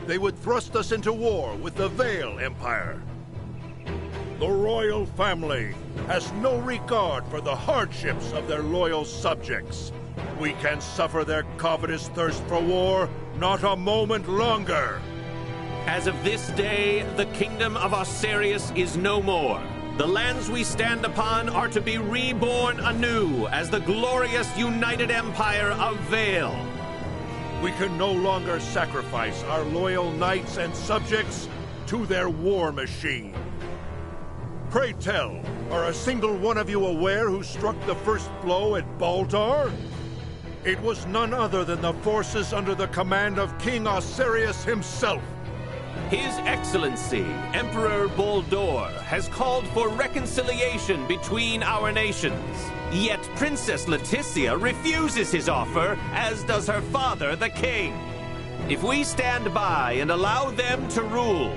they would thrust us into war with the Vale Empire. The royal family has no regard for the hardships of their loyal subjects. We can suffer their covetous thirst for war not a moment longer. As of this day, the kingdom of Osarius is no more. The lands we stand upon are to be reborn anew as the glorious united empire of Vale. We can no longer sacrifice our loyal knights and subjects to their war machine. Pray tell, are a single one of you aware who struck the first blow at Baldar? It was none other than the forces under the command of King Osarius himself. His Excellency, Emperor Boldor, has called for reconciliation between our nations. Yet Princess Leticia refuses his offer, as does her father, the king. If we stand by and allow them to rule,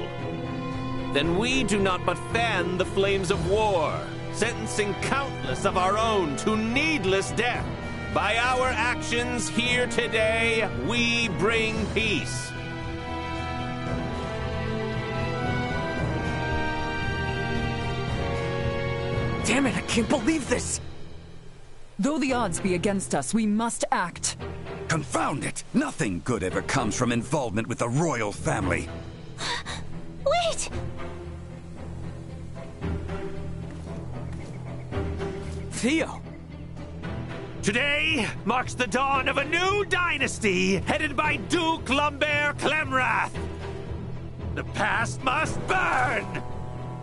then we do not but fan the flames of war, sentencing countless of our own to needless death. By our actions here today, we bring peace. Damn it, I can't believe this! Though the odds be against us, we must act. Confound it! Nothing good ever comes from involvement with the royal family. Wait! Theo! Today marks the dawn of a new dynasty, headed by Duke Lambert Clemrath. The past must burn!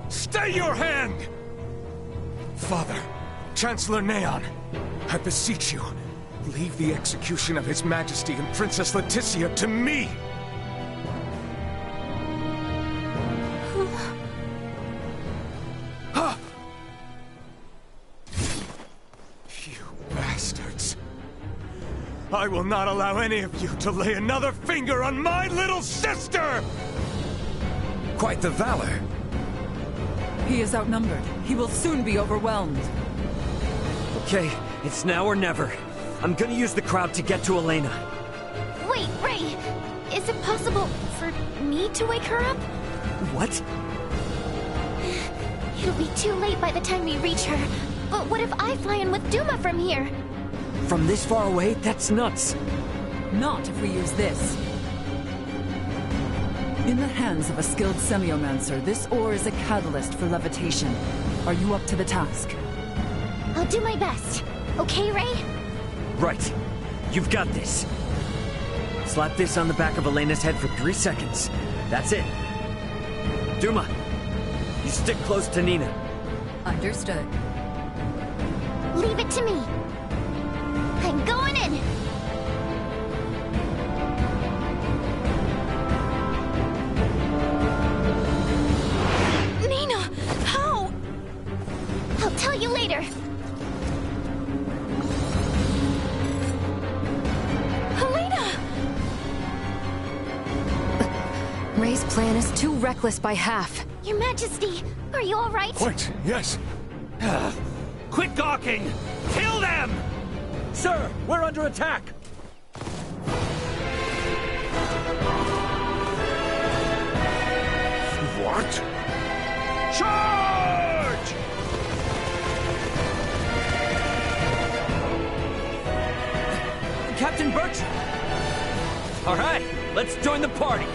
Stay your hand! Father, Chancellor Neon, I beseech you, leave the execution of His Majesty and Princess Leticia to me! You bastards! I will not allow any of you to lay another finger on my little sister! Quite the valor. He is outnumbered. He will soon be overwhelmed. Okay, it's now or never. I'm gonna use the crowd to get to Elena. Wait, Ray! Is it possible for me to wake her up? What? It'll be too late by the time we reach her. But what if I fly in with Duma from here? From this far away? That's nuts. Not if we use this. In the hands of a skilled semiomancer, this ore is a catalyst for levitation. Are you up to the task? I'll do my best. Okay, Ray? Right. You've got this. Slap this on the back of Elena's head for 3 seconds. That's it. Duma, you stick close to Nina. Understood. Leave it to me. I'm going in! Nina! How? I'll tell you later. Helena! Ray's plan is too reckless by half. Your Majesty, are you all right? Quite, yes. Quit gawking! Kill them! Sir, we're under attack! What? Charge! Captain Bertram! All right, let's join the party!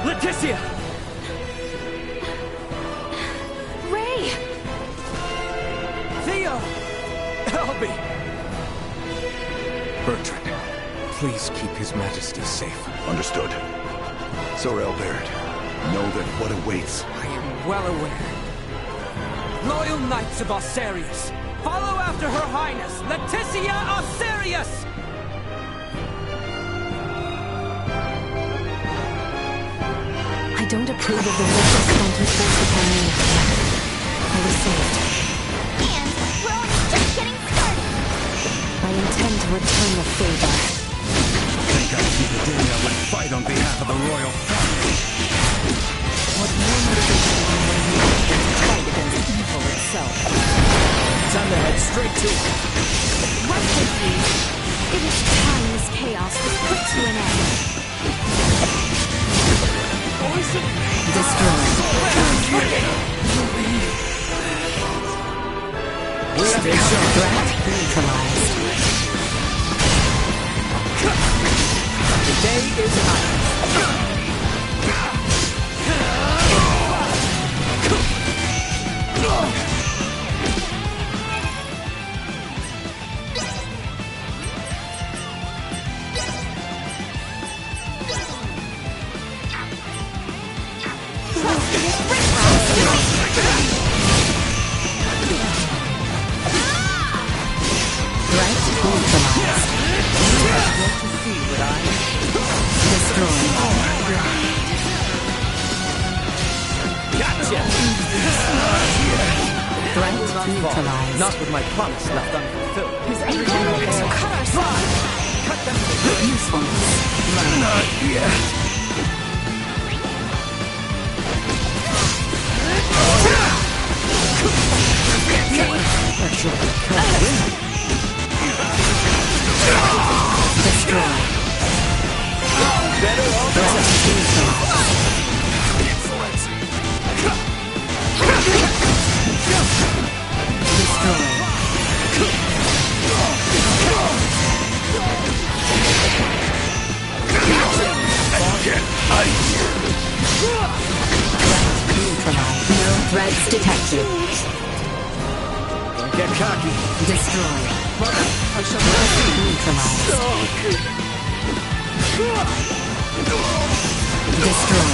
Leticia! Ray! Theo! Albie! Bertrand, please keep His Majesty safe. Understood. Sir Albert, know that what awaits. I am well aware. Loyal Knights of Osarius, follow after Her Highness, Leticia Osarius! I don't approve of the vicious sentence forced upon me. I was saved. And we're only just getting started! I intend to to return the favor. Think I'd see the day I would fight on behalf of the royal family. What more motivation than when you begin to fight against evil itself? Time to head straight to it. What would you? It is time this chaos was put to an end. Destroy. Station Threat neutralized. The day is ours. Not with my promise left unfulfilled. Is everything okay? Cut ourselves. Cut them. Usefulness. Not yet. Destroy. Better all the time. Destroy. Neutralize. No threats detected. Don't get cocky. Destroy. I shall Neutralize. Destroy.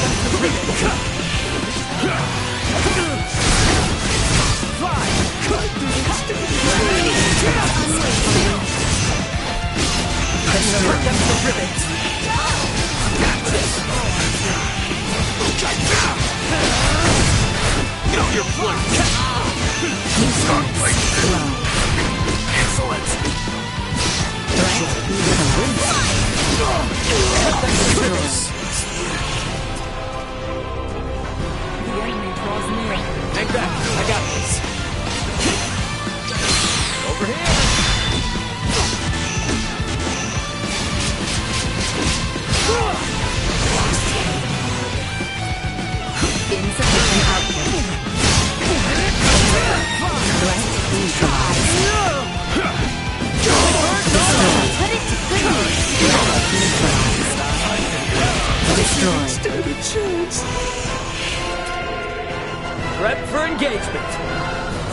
Take that. I got this. Over here. Insufficient output. Threat neutralized. Put it to good use. Destroyed. Prep for engagement.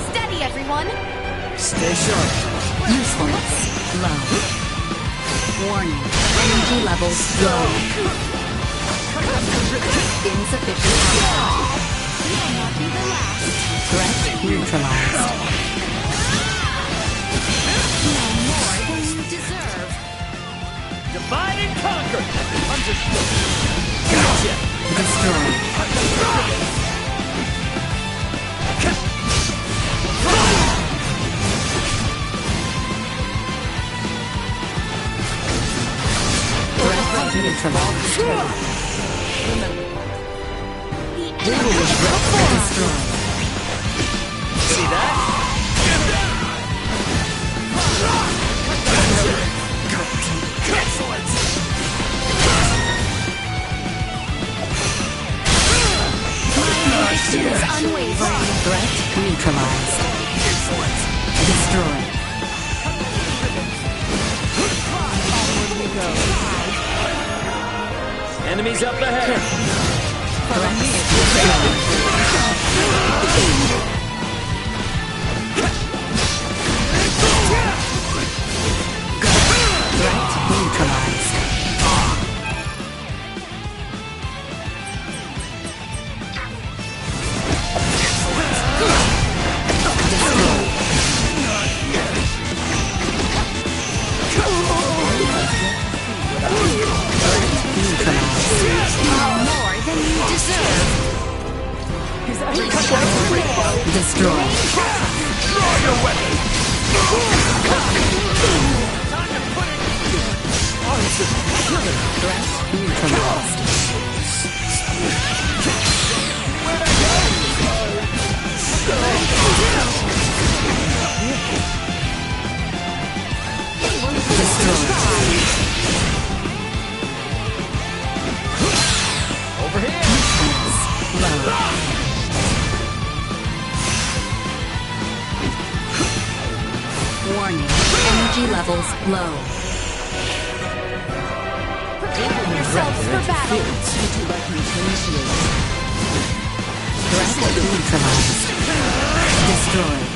Steady, everyone. Stay sharp. Usefulness. Low. Warning. Energy levels low. Insufficient output. Will not be the last. Threat neutralized. No more than you deserve. Divide and conquer. Understood. Gotcha. Destroy. Threat neutralized. The enemy is before. Destroy. See that? Excellent. Conviction is unwavering. Threat neutralized. Destroy. Enemies up ahead. Threat destroyed. Threat neutralized. More than you deserve. Destroy. Draw your weapon. Energy levels low. Prepare yourselves for battle. Would you like me to initiate? Threat neutralized. Destroyed.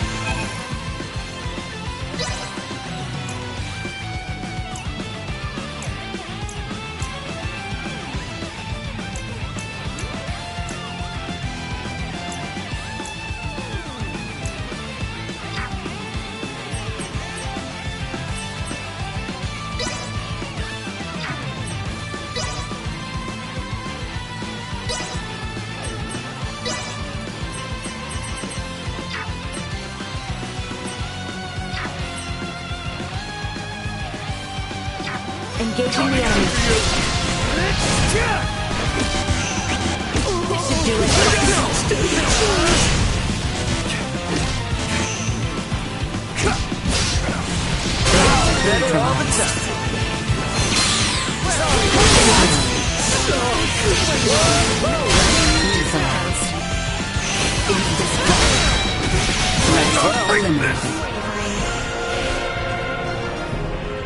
Engaging the enemy. This should do it. Better all the time.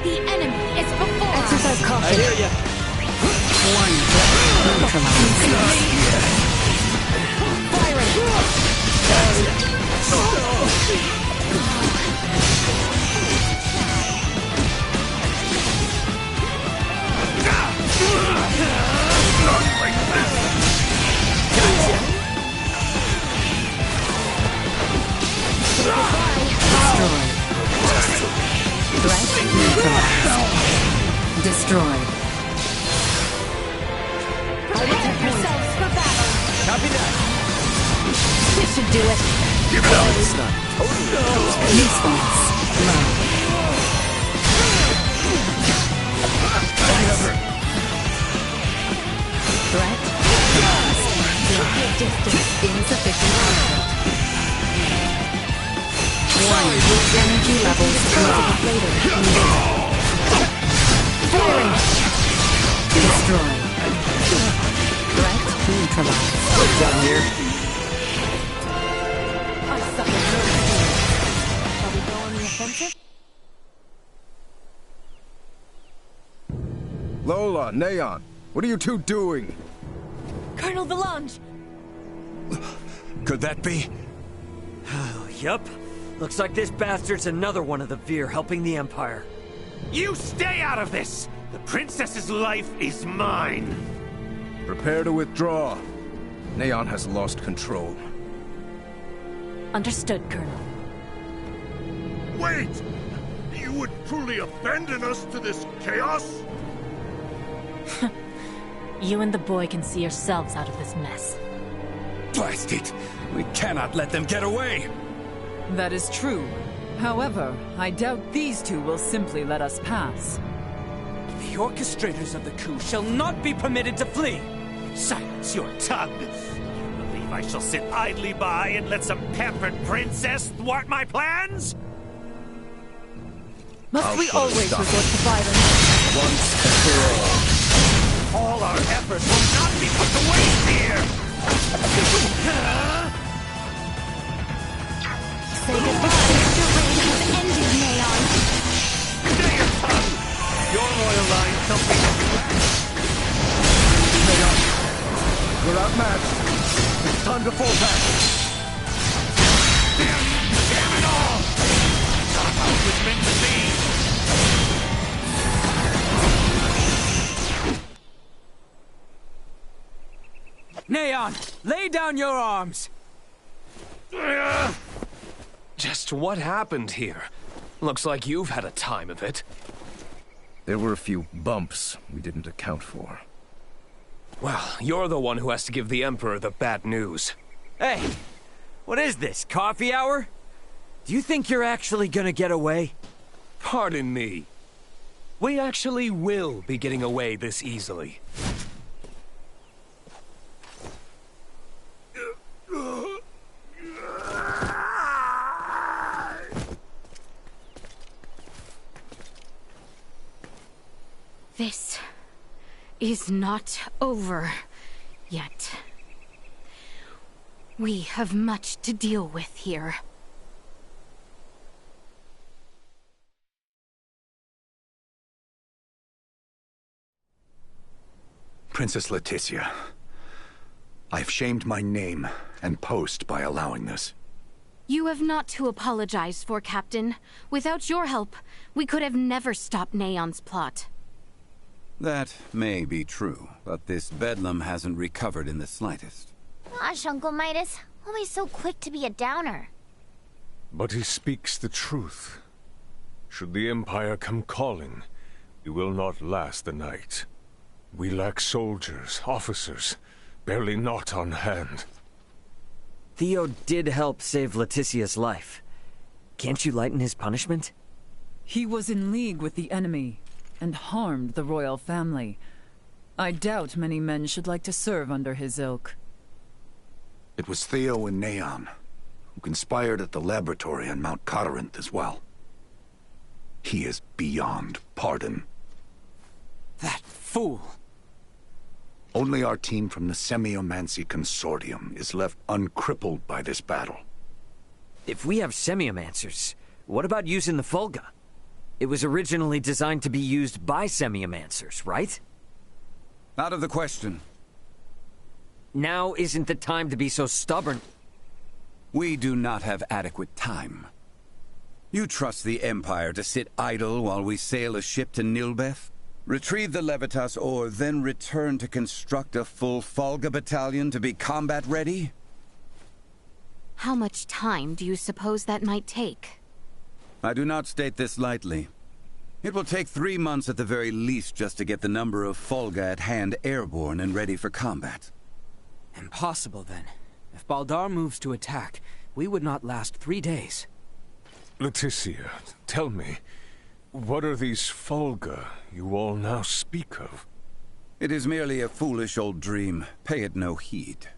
The enemy is before us. Exercise I caution. hear ya. One neutralized. Threat neutralized. Destroyed. Prepare yourselves for battle. Copy that. This should do it. It's not totally. Response low. Threat neutralized. Distance insufficient output. Warning. Energy levels low. Firing. Destroyed. Threat neutralized. Down here. I suffer no pain. Shall we go on the offensive? Lola, Neon, what are you two doing? Colonel Valange! Could that be? Oh, yup. Looks like this bastard's another one of the Veer helping the Empire. You stay out of this! The princess's life is mine! Prepare to withdraw. Neon has lost control. Understood, Colonel. Wait! You would truly abandon us to this chaos? You and the boy can see yourselves out of this mess. Blast it! We cannot let them get away! That is true. However, I doubt these two will simply let us pass. The orchestrators of the coup shall not be permitted to flee! Silence your tongue! You believe I shall sit idly by and let some pampered princess thwart my plans? Must we always resort to violence? Once and for all. All our efforts will not be put to waste here! Say goodbye. Your reign has ended, Neon. Stay your tongue! Your royal line shall be... We're outmatched. It's time to fall back. Damn it all! Not how it was meant to be! Neon, lay down your arms! Just what happened here? Looks like you've had a time of it. There were a few bumps we didn't account for. Well, you're the one who has to give the Emperor the bad news. Hey! What is this, coffee hour? Do you think you're actually gonna get away? Pardon me. We actually will be getting away this easily. This is not over yet. We have much to deal with here. Princess Leticia, I've shamed my name and post by allowing this. You have not to apologize for, Captain. Without your help, we could have never stopped Neon's plot. That may be true, but this bedlam hasn't recovered in the slightest. Gosh, Uncle Midas, always so quick to be a downer. But he speaks the truth. Should the Empire come calling, we will not last the night. We lack soldiers, officers, barely naught on hand. Theo did help save Leticia's life. Can't you lighten his punishment? He was in league with the enemy and harmed the royal family. I doubt many men should like to serve under his ilk. It was Theo and Neon, who conspired at the laboratory on Mount Corinth as well. He is beyond pardon. That fool! Only our team from the Semiomancy Consortium is left uncrippled by this battle. If we have semiomancers, what about using the Fulga? It was originally designed to be used by semiomancers, right? Out of the question. Now isn't the time to be so stubborn. We do not have adequate time. You trust the Empire to sit idle while we sail a ship to Nilbeth? Retrieve the Levitas ore, then return to construct a full Fulga battalion to be combat ready? How much time do you suppose that might take? I do not state this lightly. It will take 3 months at the very least just to get the number of Fulga at hand airborne and ready for combat. Impossible, then. If Baldar moves to attack, we would not last 3 days. Leticia, tell me, what are these Fulga you all now speak of? It is merely a foolish old dream. Pay it no heed.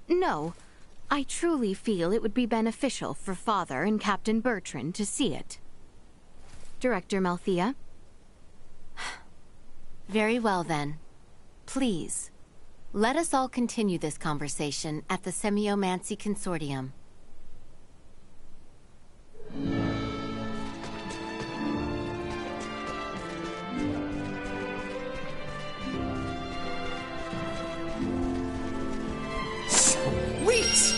No. I truly feel it would be beneficial for Father and Captain Bertrand to see it. Director Malthea? Very well, then. Please, let us all continue this conversation at the Semiomancy Consortium. Sweet!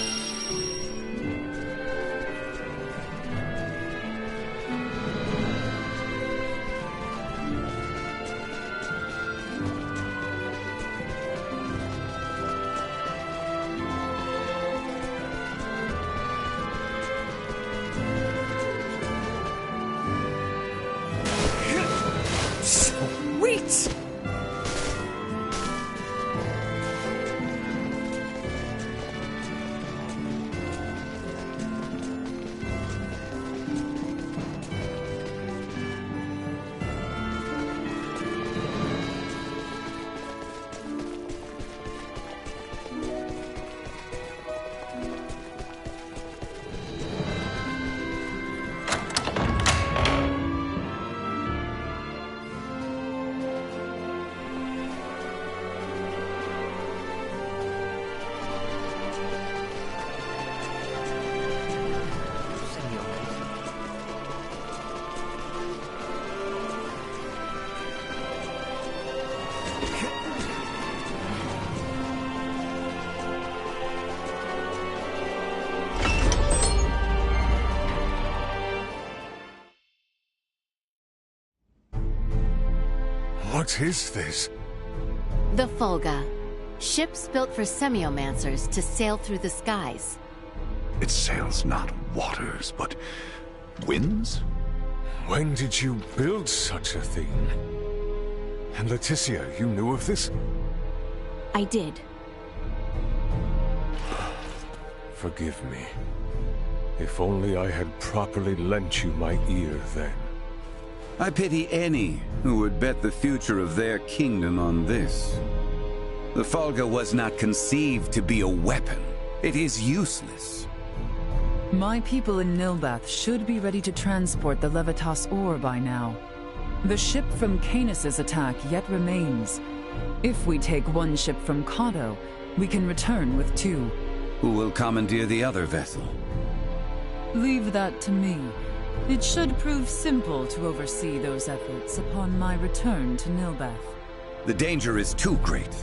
Sweet! What is this? The Fulga. Ships built for semiomancers to sail through the skies. It sails not waters, but winds? When did you build such a thing? And Leticia, you knew of this? I did. Forgive me. If only I had properly lent you my ear then. I pity any who would bet the future of their kingdom on this. The Fulga was not conceived to be a weapon. It is useless. My people in Nilbeth should be ready to transport the Levitas ore by now. The ship from Canis's attack yet remains. If we take one ship from Kato, we can return with 2. Who will commandeer the other vessel? Leave that to me. It should prove simple to oversee those efforts upon my return to Nilbeth. The danger is too great.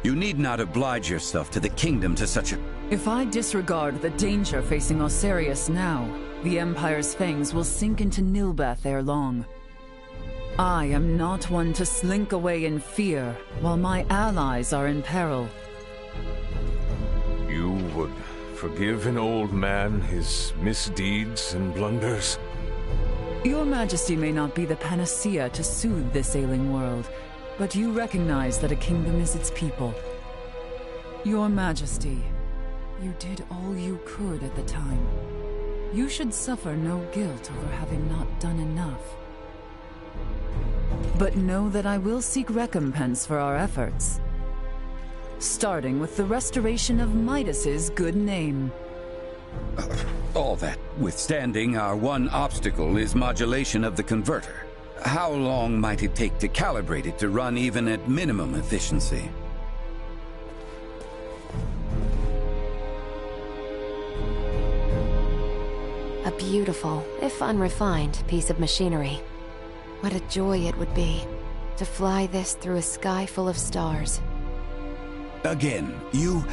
You need not oblige yourself to the kingdom to such a... If I disregard the danger facing Osiris now, the Empire's fangs will sink into Nilbeth ere long. I am not one to slink away in fear, while my allies are in peril. You would forgive an old man his misdeeds and blunders? Your Majesty may not be the panacea to soothe this ailing world, but you recognize that a kingdom is its people. Your Majesty, you did all you could at the time. You should suffer no guilt over having not done enough. But know that I will seek recompense for our efforts. Starting with the restoration of Midas's good name. All that withstanding, our one obstacle is modulation of the converter. How long might it take to calibrate it to run even at minimum efficiency? A beautiful, if unrefined, piece of machinery. What a joy it would be to fly this through a sky full of stars. Again, you...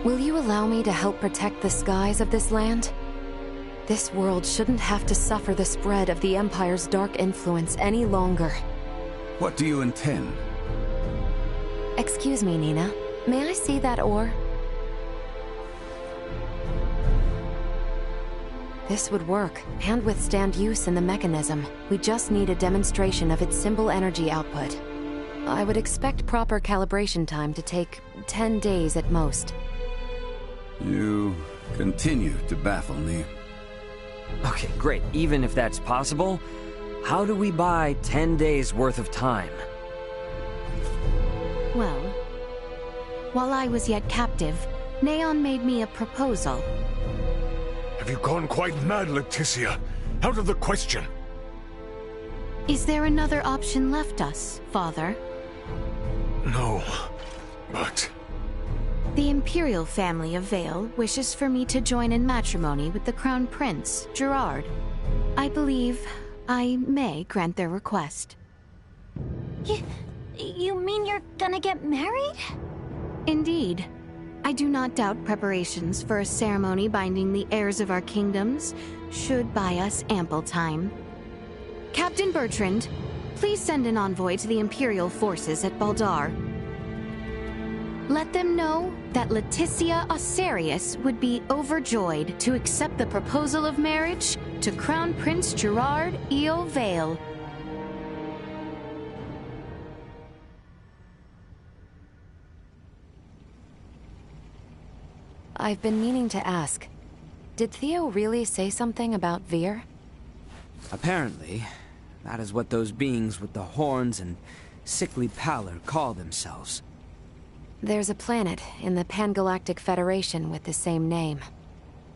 Will you allow me to help protect the skies of this land? This world shouldn't have to suffer the spread of the Empire's dark influence any longer. What do you intend? Excuse me, Nina. May I see that ore? This would work, and withstand use in the mechanism. We just need a demonstration of its symbol energy output. I would expect proper calibration time to take 10 days at most. You continue to baffle me. Okay, great. Even if that's possible, how do we buy 10 days worth of time? Well, while I was yet captive, Neon made me a proposal. Have you gone quite mad, Leticia? Out of the question. Is there another option left us, Father? No, but... The Imperial family of Vale wishes for me to join in matrimony with the Crown Prince, Gerard. I believe I may grant their request. You mean you're gonna get married? Indeed. I do not doubt preparations for a ceremony binding the heirs of our kingdoms should buy us ample time. Captain Bertrand, please send an envoy to the Imperial forces at Baldar. Let them know that Leticia Osiris would be overjoyed to accept the proposal of marriage to Crown Prince Gerard Eo Vale. I've been meaning to ask, did Theo really say something about Vir? Apparently, that is what those beings with the horns and sickly pallor call themselves. There's a planet in the Pangalactic Federation with the same name.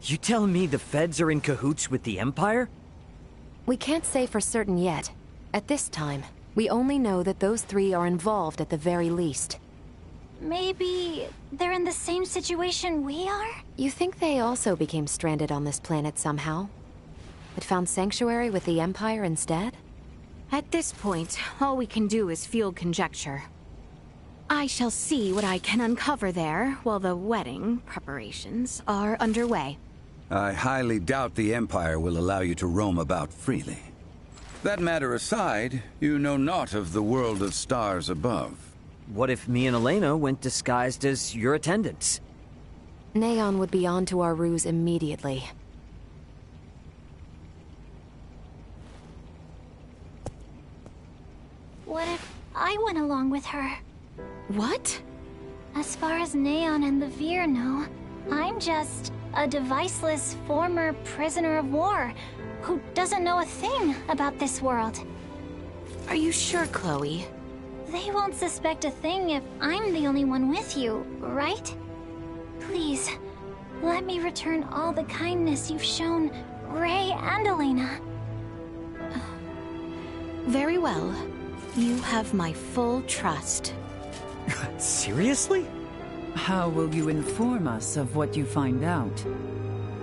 You telling me the Feds are in cahoots with the Empire? We can't say for certain yet. At this time, we only know that those three are involved at the very least. Maybe they're in the same situation we are? You think they also became stranded on this planet somehow? But found sanctuary with the Empire instead? At this point, all we can do is field conjecture. I shall see what I can uncover there while the wedding preparations are underway. I highly doubt the Empire will allow you to roam about freely. That matter aside, you know naught of the world of stars above. What if me and Elena went disguised as your attendants? Neon would be onto our ruse immediately. What if I went along with her? What? As far as Neon and the Vir know, I'm just a deviceless former prisoner of war who doesn't know a thing about this world. Are you sure, Chloe? They won't suspect a thing if I'm the only one with you, right? Please, let me return all the kindness you've shown Ray and Elena. Very well. You have my full trust. Seriously? How will you inform us of what you find out?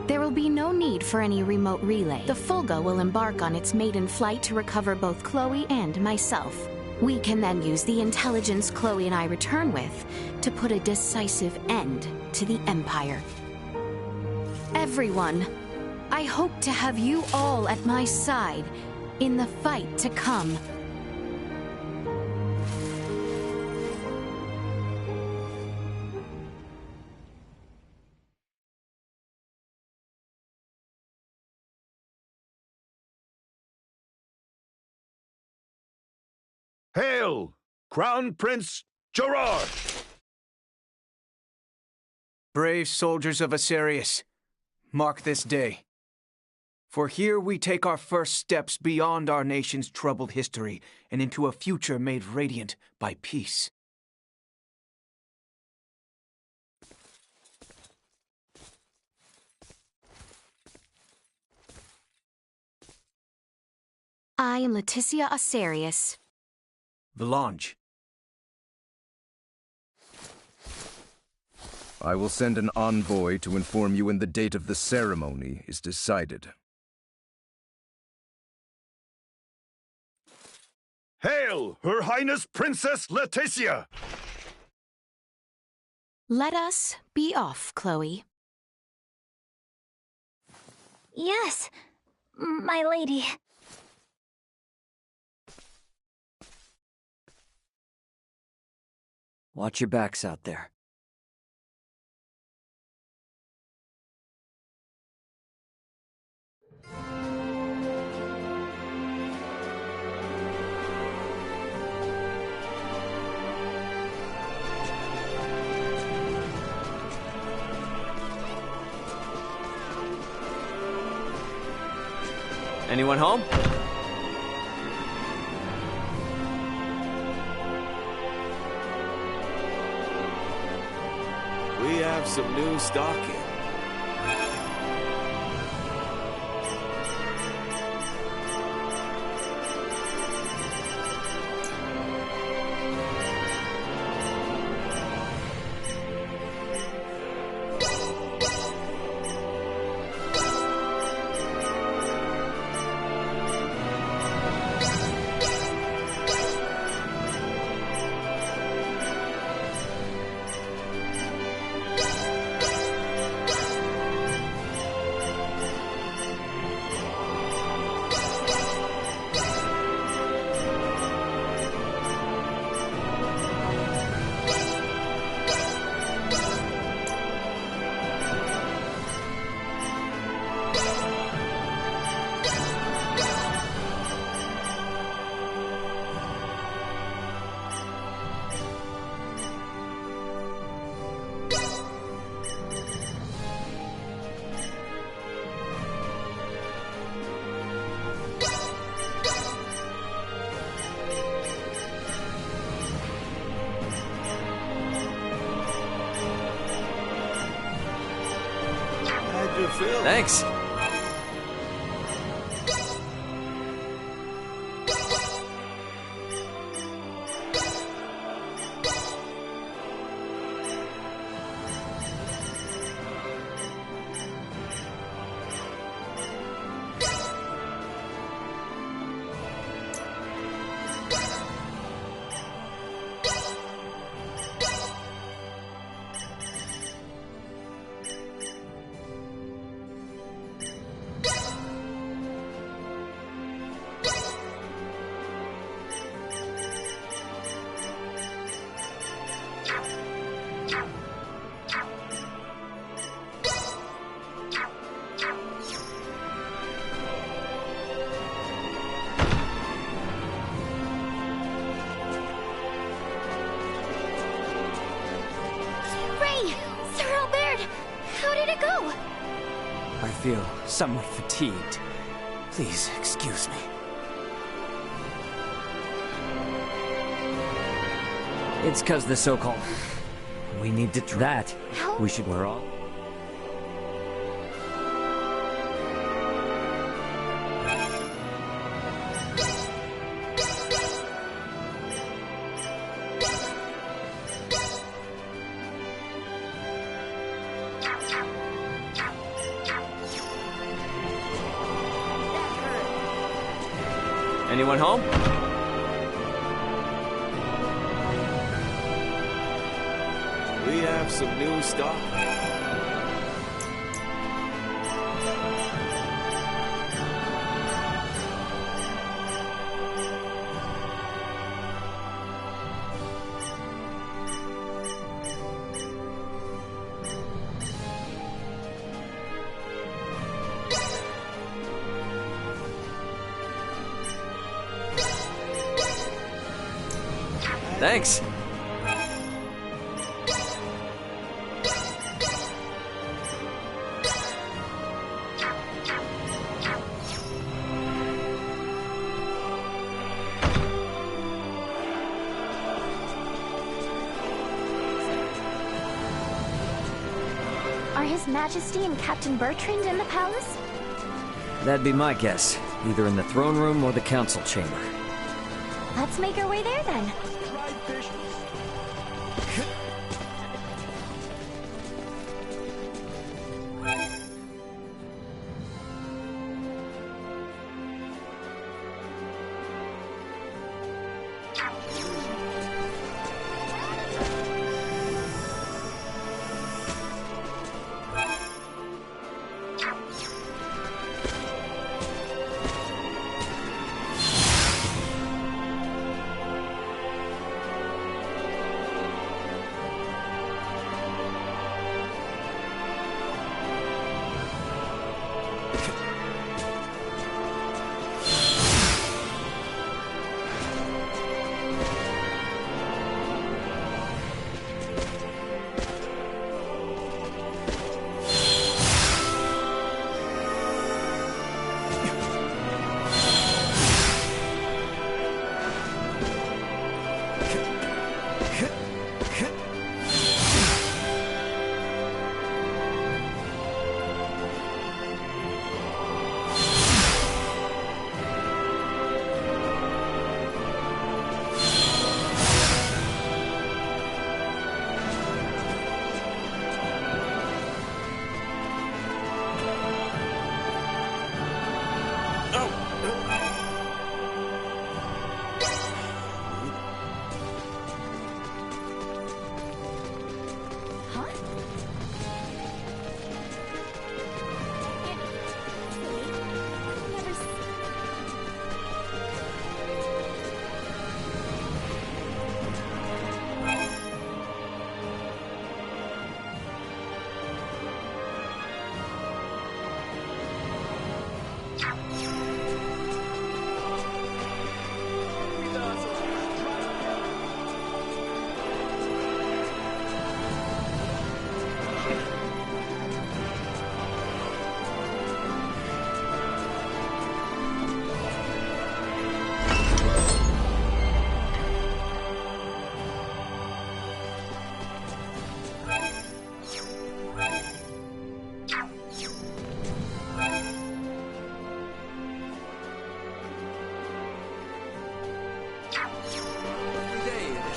There will be no need for any remote relay. The Fulga will embark on its maiden flight to recover both Chloe and myself. We can then use the intelligence Chloe and I return with to put a decisive end to the Empire. Everyone, I hope to have you all at my side in the fight to come. Hail, Crown Prince Gerard! Brave soldiers of Asarius, mark this day. For here we take our first steps beyond our nation's troubled history and into a future made radiant by peace. I am Leticia Asarius. Valange. I will send an envoy to inform you when the date of the ceremony is decided. Hail, Her Highness Princess Leticia! Let us be off, Chloe. Yes, my lady. Watch your backs out there. Anyone home? We have some new stocking. Thanks. I feel somewhat fatigued. Please excuse me. It's 'cause the so-called... We need to... That. Help. We should... We're all... Anyone home? We have some new stock. Thanks. Are His Majesty and Captain Bertrand in the palace? That'd be my guess. Either in the throne room or the council chamber. Let's make our way there then.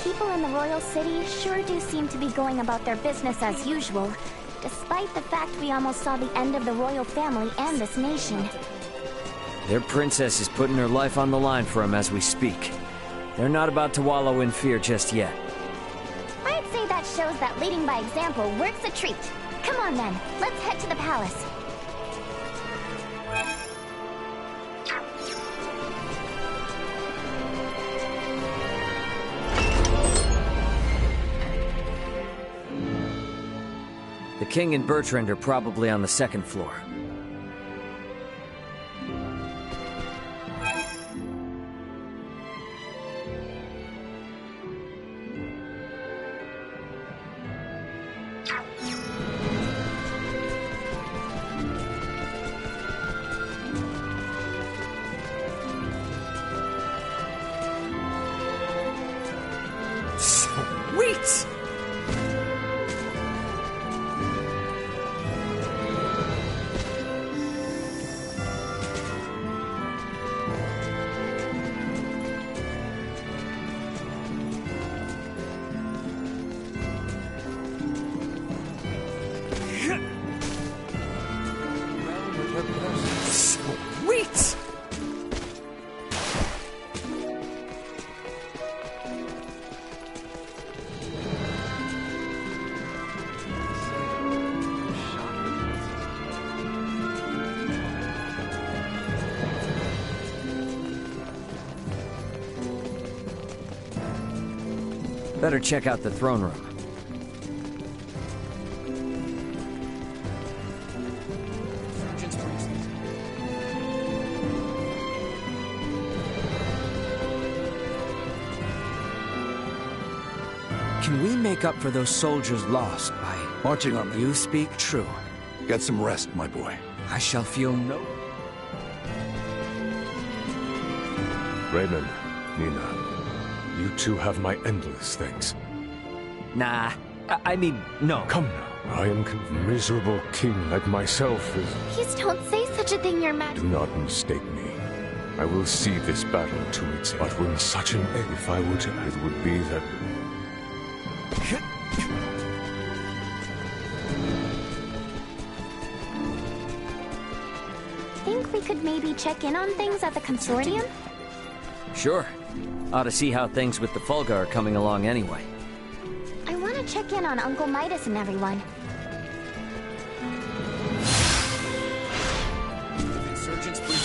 People in the royal city sure do seem to be going about their business as usual, despite the fact we almost saw the end of the royal family and this nation. Their princess is putting her life on the line for him as we speak. They're not about to wallow in fear just yet. I'd say that shows that leading by example works a treat. Come on then, let's head to the palace. The king and Bertrand are probably on the second floor. Sweet! Sweet! Better check out the throne room. Can we make up for those soldiers lost by... Marching on You speak true. Get some rest, my boy. I shall feel no... Raymond, Nina, you two have my endless thanks. Nah, I mean, no. Come now. I am miserable king like myself is... Please don't say such a thing, Your Majesty. Do not mistake me. I will see this battle to its end. But when such an end, if I were to, it would be that... Think we could maybe check in on things at the consortium? Sure. Ought to see how things with the Fulga are coming along anyway. I want to check in on Uncle Midas and everyone. Insurgents breach.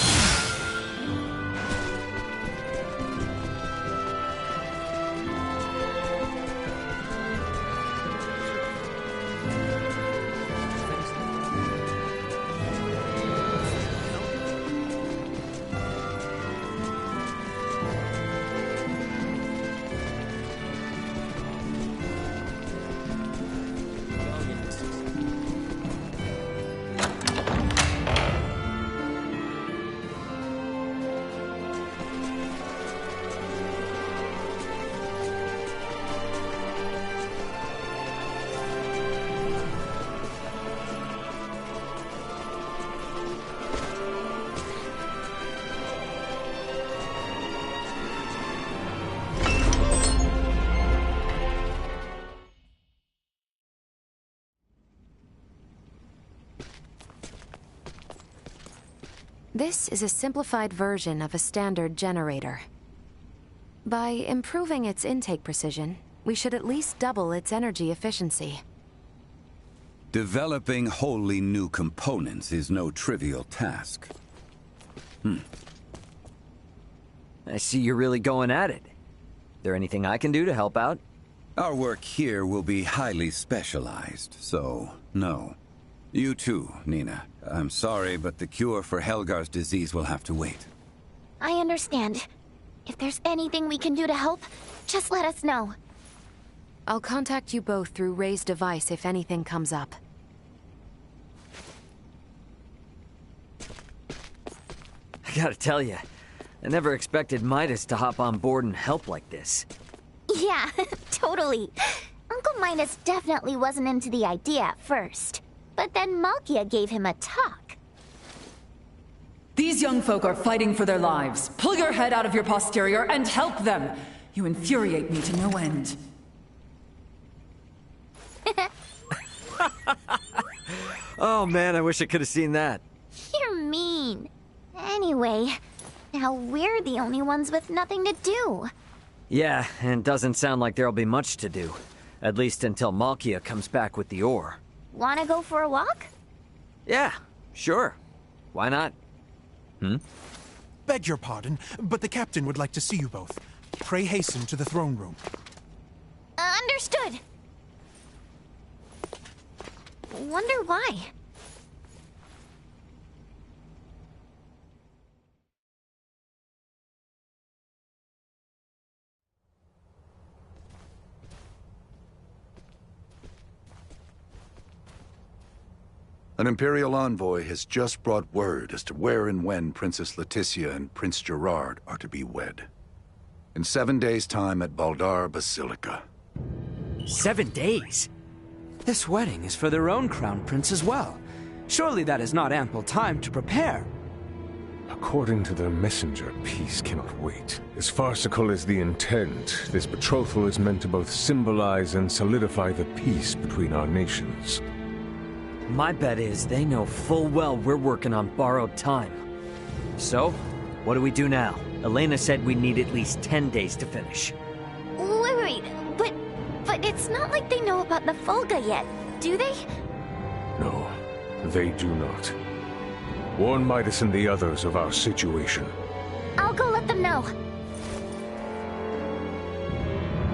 This is a simplified version of a standard generator. By improving its intake precision, we should at least double its energy efficiency. Developing wholly new components is no trivial task. I see you're really going at it. There anything I can do to help out? Our work here will be highly specialized, so no. You too, Nina. I'm sorry, but the cure for Helgar's disease will have to wait. I understand. If there's anything we can do to help, just let us know. I'll contact you both through Ray's device if anything comes up. I gotta tell you, I never expected Midas to hop on board and help like this. Yeah, totally. Uncle Midas definitely wasn't into the idea at first. But then Malkia gave him a talk. These young folk are fighting for their lives. Pull your head out of your posterior and help them. You infuriate me to no end. Oh man, I wish I could have seen that. You're mean. Anyway, now we're the only ones with nothing to do. Yeah, and doesn't sound like there'll be much to do. At least until Malkia comes back with the ore. Wanna go for a walk? Yeah, sure. Why not? Beg your pardon, but the captain would like to see you both. Pray hasten to the throne room. Understood. Wonder why. An Imperial envoy has just brought word as to where and when Princess Leticia and Prince Gerard are to be wed. In 7 days' time at Baldar Basilica. 7 days? This wedding is for their own crown prince as well. Surely that is not ample time to prepare. According to their messenger, peace cannot wait. As farcical as the intent, this betrothal is meant to both symbolize and solidify the peace between our nations. My bet is they know full well we're working on borrowed time. So, what do we do now? Elena said we need at least 10 days to finish. Wait, but it's not like they know about the Fulga yet, do they? No, they do not. Warn Midas and the others of our situation. I'll go let them know.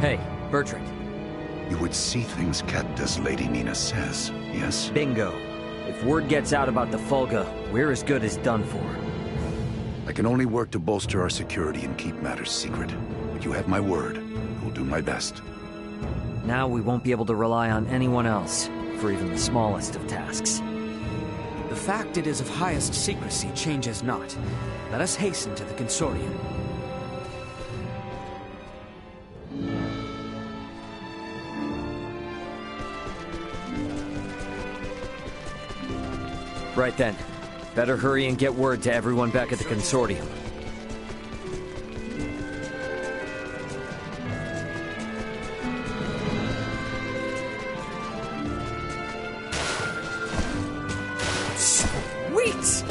Hey, Bertrand. You would see things kept as Lady Nina says, yes? Bingo. If word gets out about the Fulga, we're as good as done for. I can only work to bolster our security and keep matters secret. But you have my word. I will do my best. Now we won't be able to rely on anyone else, for even the smallest of tasks. The fact it is of highest secrecy changes not. Let us hasten to the consortium. Right then. Better hurry and get word to everyone back at the consortium. Sweet!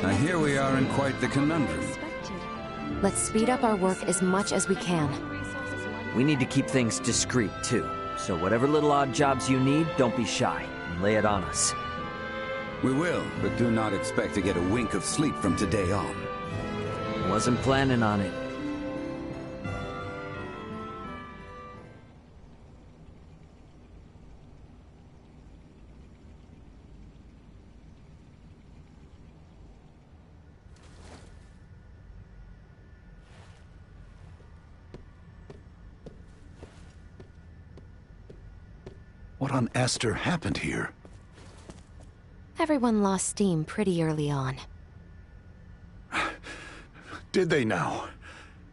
Now here we are in quite the conundrum. Let's speed up our work as much as we can. We need to keep things discreet, too. So whatever little odd jobs you need, don't be shy, and lay it on us. We will, but do not expect to get a wink of sleep from today on. Wasn't planning on it. What on Aster happened here? Everyone lost steam pretty early on. Did they now?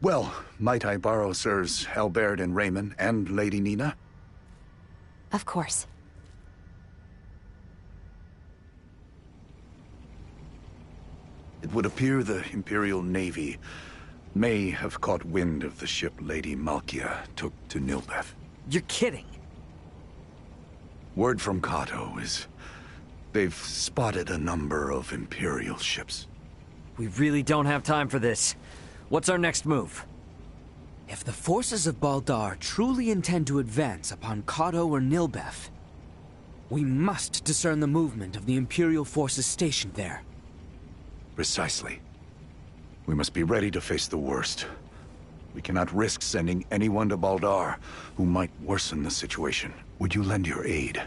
Well, might I borrow Sirs Albert and Raymond and Lady Nina? Of course. It would appear the Imperial Navy may have caught wind of the ship Lady Malkia took to Nilbeth. You're kidding. Word from Kato is they've spotted a number of Imperial ships. We really don't have time for this. What's our next move? If the forces of Baldar truly intend to advance upon Kato or Nilbeth, we must discern the movement of the Imperial forces stationed there. Precisely. We must be ready to face the worst. We cannot risk sending anyone to Baldar who might worsen the situation. Would you lend your aid?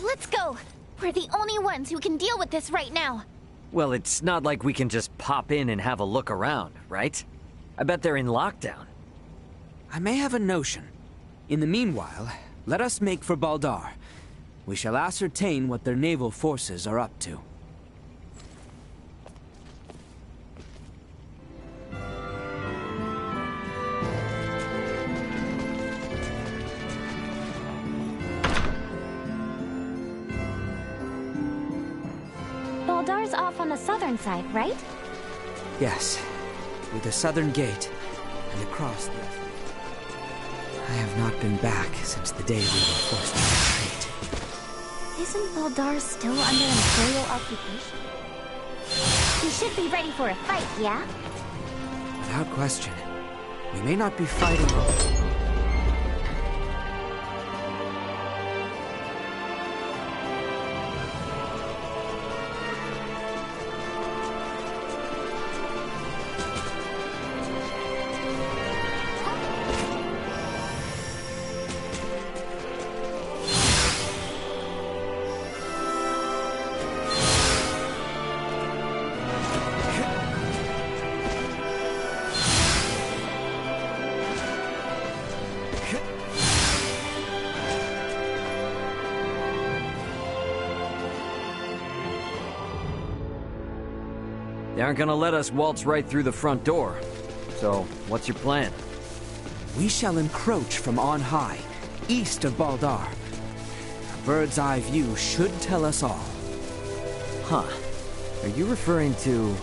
Let's go! We're the only ones who can deal with this right now. Well, it's not like we can just pop in and have a look around, right? I bet they're in lockdown. I may have a notion. In the meanwhile, let us make for Baldar. We shall ascertain what their naval forces are up to. Baldar's off on the southern side, right? Yes, through the southern gate and across the... I have not been back since the day we were forced to retreat. Isn't Baldar still under Imperial occupation? We should be ready for a fight, yeah? Without question. We may not be fighting... They aren't gonna let us waltz right through the front door. So, what's your plan? We shall encroach from on high, east of Baldar. A bird's eye view should tell us all. Huh. Are you referring to